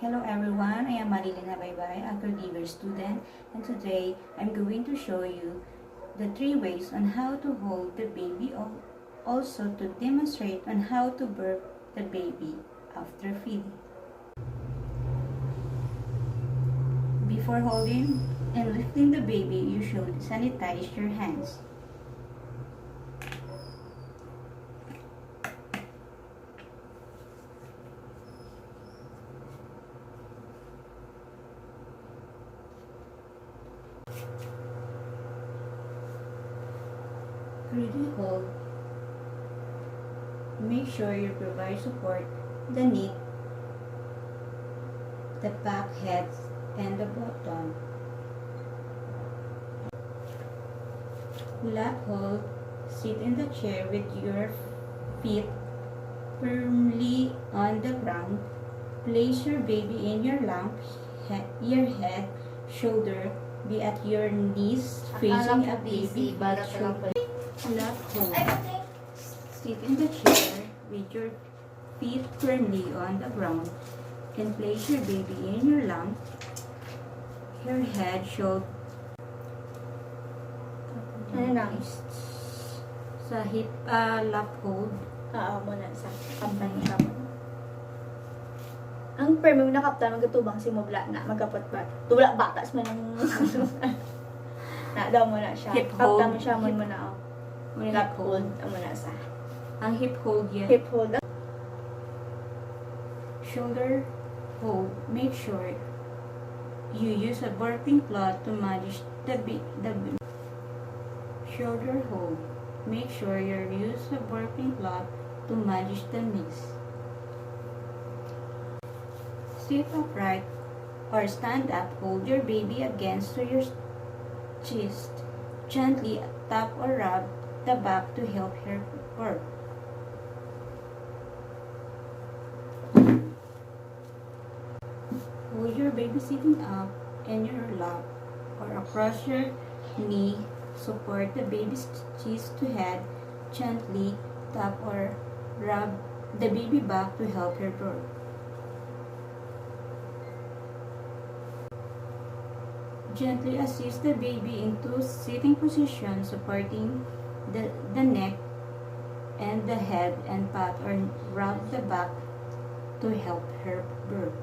Hello everyone, I am Marilena Baybay, a caregiver student, and today I'm going to show you the 3 ways on how to hold the baby, also to demonstrate on how to burp the baby after feeding. Before holding and lifting the baby, you should sanitize your hands. Really hold. Make sure you provide support the neck, the back head, and the bottom. Lap hold. Sit in the chair with your feet firmly on the ground. Place your baby in your lap. Your head, shoulder be at your knees, facing a baby shoulder. Lap hold. Sit in the chair with your feet firmly on the ground and place your baby in your lap. Your head, shoulder. Ano na? Sa hip, lap hold. Oo, muna sa kaptan siya mo. Ang permi mo na kaptan, magkatubang si Mubla na, magkapot-pat. Tula batas man ang na daw mo na siya. Hip Kaptan hold. mo siya mo na, oh. Lap hold, mo na sa. Ang hip hold yan. Hip hold. Shoulder hold. Make sure you use a burping cloth to manage the shoulder hold. Make sure you use a burping cloth to manage the mix. Sit upright or stand up. Hold your baby against to your chest. Gently tap or rub the back to help her burp. Hold your baby sitting up in your lap or across your knee. Support the baby's chest to head. Gently tap or rub the baby back to help her burp. Gently assist the baby into sitting position, supporting the neck and the head, and pat or rub the back to help her burp.